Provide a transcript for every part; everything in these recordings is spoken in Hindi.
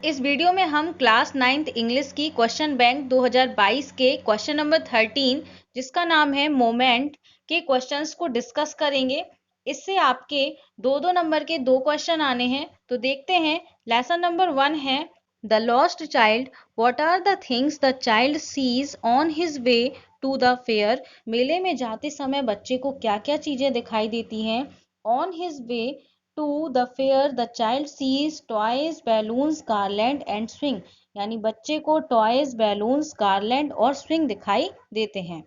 इस वीडियो में हम क्लास 9th इंग्लिश की क्वेश्चन बैंक 2022 के क्वेश्चन नंबर 13 जिसका नाम है मोमेंट के क्वेश्चंस को डिस्कस करेंगे। इससे आपके दो नंबर के दो क्वेश्चन आने हैं। तो देखते हैं। लेसन नंबर 1 है the lost child. What are the things the child sees on his way to the fair. मेले में जाते समय बच्चे को क्या क्या चीजें दिखाई देती हैं। On his way to the fair the child sees toys balloons garland and swing. यानी बच्चे को टॉयज बैलून्स गार्लैंड और स्विंग दिखाई देते हैं।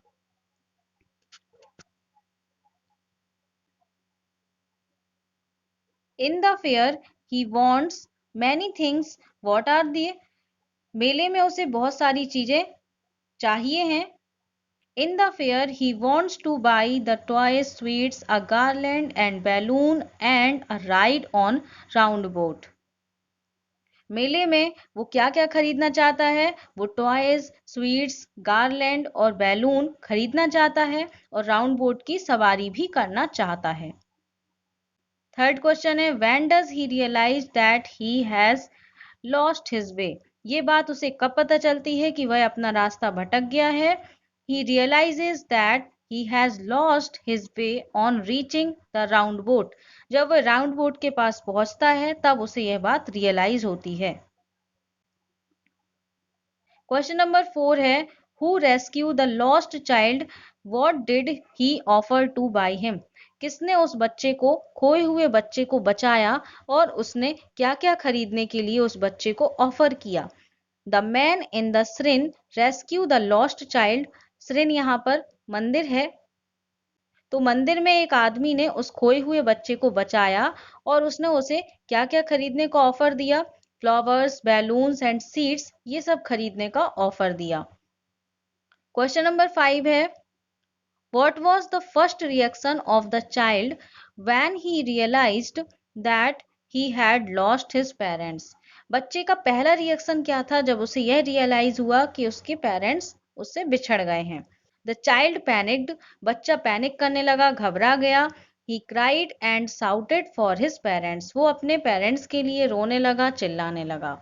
In the fair he wants many things. What are the. मेले में उसे बहुत सारी चीजें चाहिए हैं। In the fair, he wants to buy the toys, sweets, a garland and balloon and a ride on roundabout. मेले में वो क्या क्या खरीदना चाहता है। वो टॉयज, स्वीट्स, गार्लैंड और बैलून खरीदना चाहता है और राउंड बोट की सवारी भी करना चाहता है। थर्ड क्वेश्चन है when does he realise that he has lost his way. ये बात उसे कब पता चलती है कि वह अपना रास्ता भटक गया है। He realizes that he has lost his way on reaching the round boat. जब वह राउंड बोट के पास पहुंचता है तब उसे यह बात रियलाइज होती है। क्वेश्चन नंबर 4 है Who rescued the lost child? What did he offer to buy him? किसने उस बच्चे को, खोए हुए बच्चे को बचाया और उसने क्या क्या खरीदने के लिए उस बच्चे को ऑफर किया। The man in the shrine rescue the lost child. Shrine यहाँ पर मंदिर है। तो मंदिर में एक आदमी ने उस खोए हुए बच्चे को बचाया और उसने उसे क्या क्या खरीदने का ऑफर दिया। फ्लावर्स, बैलून्स एंड सीड्स, ये सब खरीदने का ऑफर दिया। क्वेश्चन नंबर 5 है what was the first reaction of the child when he realised that he had lost his parents. बच्चे का पहला रिएक्शन क्या था जब उसे यह रियलाइज हुआ कि उसके पेरेंट्स उससे बिछड़ गए हैं। The child panicked. बच्चा पैनिक करने लगा, घबरा गया। He cried and shouted for his parents. वो अपने पेरेंट्स के लिए रोने लगा, चिल्लाने लगा।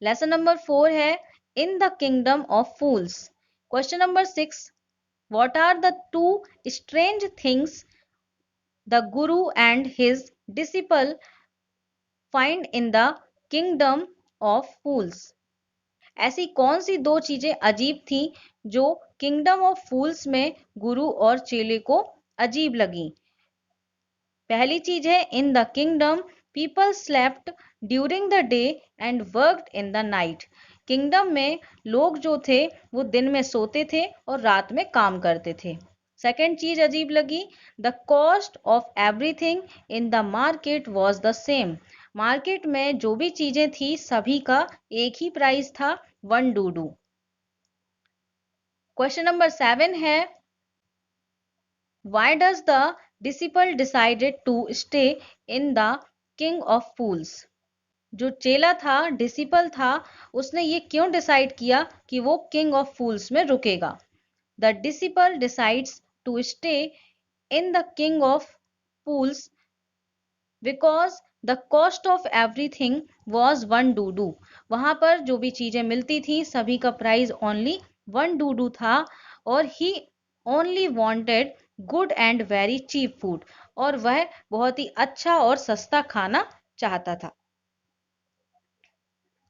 लेसन नंबर 4 है in the kingdom of fools. Question number 6 what are the two strange things the guru and his disciple find in the kingdom of fools. ऐसी कौन सी दो चीजें अजीब थी जो किंगडम ऑफ फूल्स में गुरु और चेले को अजीब लगी। पहली चीज है in the kingdom people slept during the day and worked in the night. Kingdom में लोग जो थे वो दिन में सोते थे और रात में काम करते थे। सेकेंड चीज अजीब लगी the cost of everything in the market was the same. Market में जो भी चीजें थी सभी का एक ही प्राइस था, 1 डूडू। क्वेश्चन नंबर 7 है Why does the disciple decided to stay in the king of fools? जो चेला था, डिसिपल था, उसने ये क्यों डिसाइड किया कि वो किंग ऑफ फूल्स में रुकेगा। The disciple decides to stay in the king of fools because the cost of everything was 1 डूडू। वहां पर जो भी चीजें मिलती थी सभी का प्राइस ओनली 1 डूडू था और he only wanted good and very cheap food. और वह बहुत ही अच्छा और सस्ता खाना चाहता था।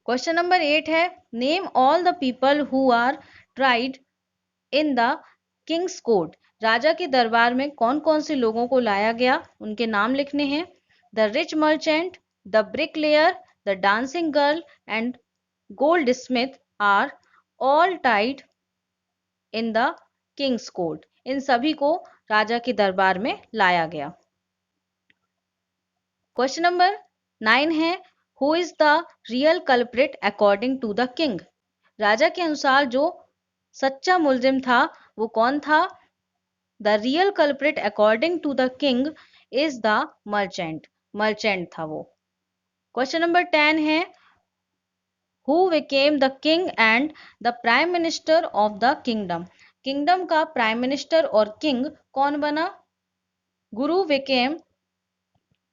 क्वेश्चन नंबर 8 है name all the people who are tried in the king's court. राजा के दरबार में कौन कौन से लोगों को लाया गया, उनके नाम लिखने हैं। The rich merchant, the bricklayer, the dancing girl and goldsmith are all tied in the king's court. इन सभी को राजा के दरबार में लाया गया। क्वेश्चन नंबर 9 है who is the real culprit according to the king. राजा के अनुसार जो सच्चा मुलजिम था वो कौन था। The real culprit according to the king is the merchant. Merchant था वो। क्वेश्चन नंबर 10 है who became the king and the prime minister of the kingdom. Kingdom का प्राइम मिनिस्टर और किंग कौन बना। गुरु बिकेम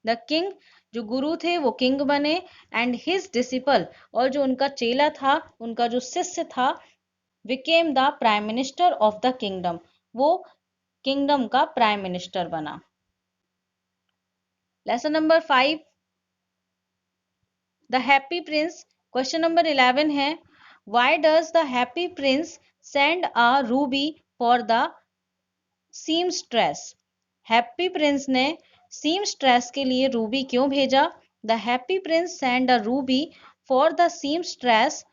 द किंग। जो गुरु थे वो किंग बने, एंड हिज डिसिपल, और जो उनका चेला था, उनका जो शिष्य था, became the prime minister of the kingdom, वो किंगडम का प्राइम मिनिस्टर बना। Lesson number 5, the happy prince. Question number 11 है, why does the happy prince send a ruby for the seamstress? Happy prince ने सीमस्ट्रेस के लिए रूबी क्यों भेजा? The happy prince send a ruby for the seamstress,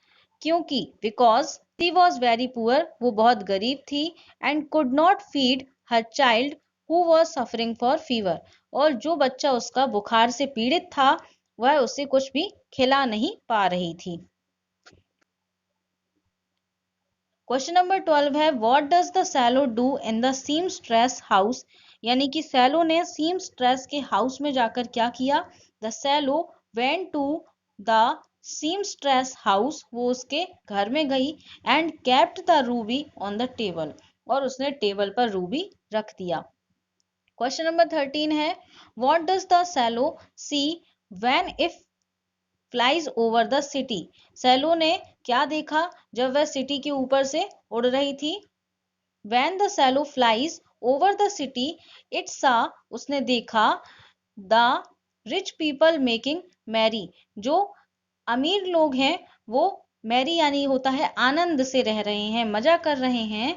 क्योंकि because she was very poor, वो बहुत गरीब थी, and could not feed her child who was suffering for fever, और जो बच्चा उसका बुखार से पीड़ित था वह उसे कुछ भी खिला नहीं पा रही थी। क्वेश्चन नंबर 12 है, what does the swallow do in the seamstress house? यानी कि सैलो ने सीमस्ट्रेस के हाउस में जाकर क्या किया? The swallow went to the seamstress house, वो उसके घर में गई, and kept the ruby on the table, और उसने टेबल पर रूबी रख दिया। क्वेश्चन नंबर 13 है, what does the swallow see when if flies over the city? Swallow ने क्या देखा जब वह सिटी के ऊपर से उड़ रही थी? When the swallow flies over the city, it saw, उसने देखा, the rich people making merry, जो अमीर लोग हैं वो मैरी यानी होता है आनंद से रह रहे हैं, मजा कर रहे हैं,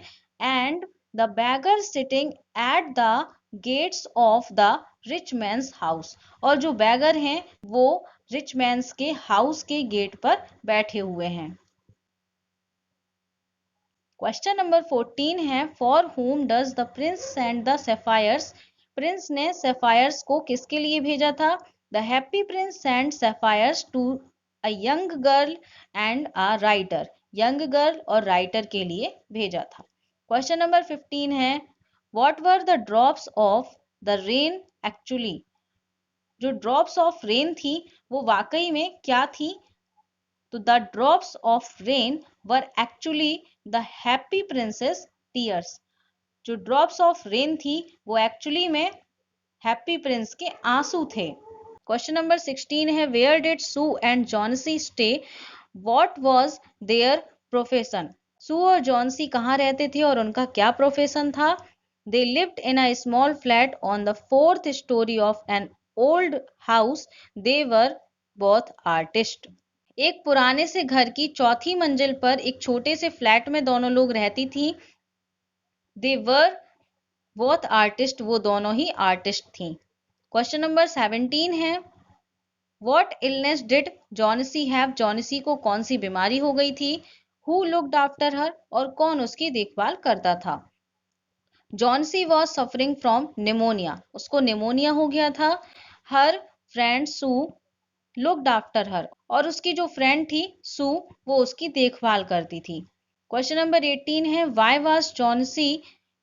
and the beggar sitting at the gates of the rich man's house, और जो बैगर हैं वो रिच मैन्स के हाउस के गेट पर बैठे हुए हैं। क्वेश्चन नंबर 14 है, for whom does the prince send the sapphires? Prince ने सैफायर्स को किसके लिए भेजा था? The happy prince send sapphires to a young girl and a writer, young girl और राइटर के लिए भेजा था। क्वेश्चन नंबर 15 है, what were the drops of the rain actually? जो ड्रॉप्स ऑफ रेन थी वो वाकई में क्या थी? तो the drops of rain were actually the happy princess tears, जो ड्रॉप्स ऑफ रेन थी वो एक्चुअली में हैप्पी प्रिंस के आंसू थे। क्वेश्चन नंबर 16 है, where did Sue and Johnsy stay? What was their profession? Sue और जॉनसी कहाँ रहते थे और उनका क्या प्रोफेशन था? They lived in a small flat on the 4th story of an old house, they were both artist. एक पुराने से घर की चौथी मंजिल पर एक छोटे से फ्लैट में दोनों लोग रहती थी। दे वर बोथ आर्टिस्ट, वो दोनों ही आर्टिस्ट थी। क्वेश्चन नंबर 17 है, what illness did Johnsy have? Johnsy को कौन सी बीमारी हो गई थी? हु लुक्ड आफ्टर हर, और कौन उसकी देखभाल करता था? Johnsy was suffering from pneumonia, उसको निमोनिया हो गया था। हर फ्रेंड सू लुक्ड आफ्टर हर, और उसकी जो फ्रेंड थी सू वो उसकी देखभाल करती थी। क्वेश्चन नंबर 18 है, why was Johnsy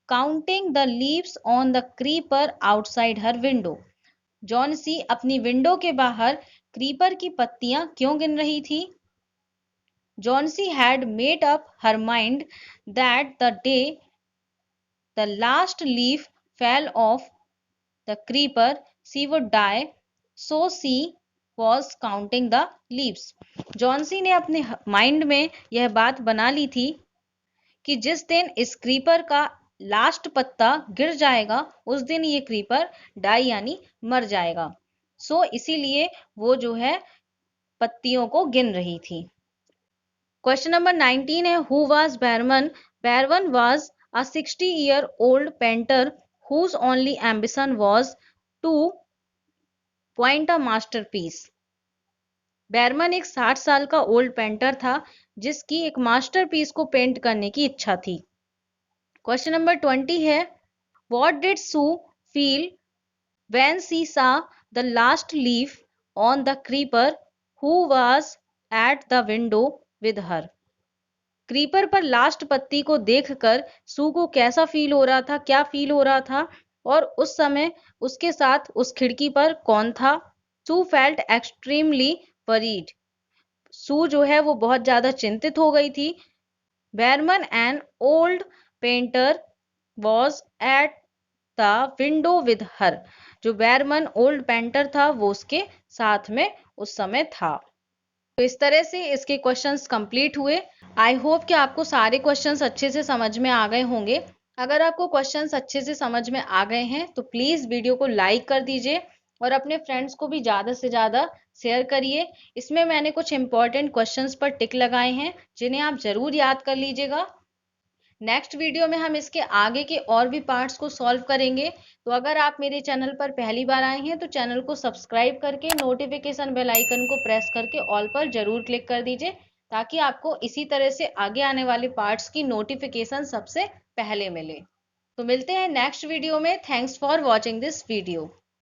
counting the leaves on the creeper outside her window? Johnsy अपनी विंडो के बाहर क्रीपर की पत्तियां क्यों गिन रही थी? Johnsy had made up her mind that the day the last leaf fell off the creeper she would die, so she was counting the leaves। Johnsy ने अपने माइंड में यह बात बना ली थी कि जिस दिन इस क्रीपर का लास्ट पत्ता गिर जाएगा उस दिन ये क्रीपर डाई यानी मर जाएगा। इसीलिए वो जो है पत्तियों को गिन रही थी। क्वेश्चन नंबर 19 है, who was बैरमन? बैरमन was a 60-year-old painter whose only ambition was to point a masterpiece। बैरमन एक 60 साल का ओल्ड पेंटर था जिसकी एक मास्टरपीस को पेंट करने की इच्छा थी। क्वेश्चन नंबर 20 है, what did Sue feel when she saw the last leaf on the creeper who was at the window with her? Creeper पर लास्ट पत्ती को देखकर सू को कैसा फील हो रहा था, क्या फील हो रहा था, और उस समय उसके साथ उस खिड़की पर कौन था? सू फेल्ट एक्सट्रीमली वरीड, सू जो है वो बहुत ज्यादा चिंतित हो गई थी। बैरमन an old painter was at the window with हर, जो बैरमन ओल्ड पेंटर था वो उसके साथ में उस समय था। तो इस तरह से इसके क्वेश्चंस कंप्लीट हुए। आई होप कि आपको सारे क्वेश्चंस अच्छे से समझ में आ गए होंगे। अगर आपको क्वेश्चंस अच्छे से समझ में आ गए हैं तो प्लीज़ वीडियो को लाइक कर दीजिए और अपने फ्रेंड्स को भी ज़्यादा से ज़्यादा शेयर करिए। इसमें मैंने कुछ इंपॉर्टेंट क्वेश्चंस पर टिक लगाए हैं जिन्हें आप ज़रूर याद कर लीजिएगा। नेक्स्ट वीडियो में हम इसके आगे के और भी पार्ट्स को सॉल्व करेंगे। तो अगर आप मेरे चैनल पर पहली बार आए हैं तो चैनल को सब्सक्राइब करके नोटिफिकेशन बेल आइकन को प्रेस करके ऑल पर जरूर क्लिक कर दीजिए, ताकि आपको इसी तरह से आगे आने वाले पार्ट्स की नोटिफिकेशन सबसे पहले मिले। तो मिलते हैं नेक्स्ट वीडियो में। Thanks for watching this video.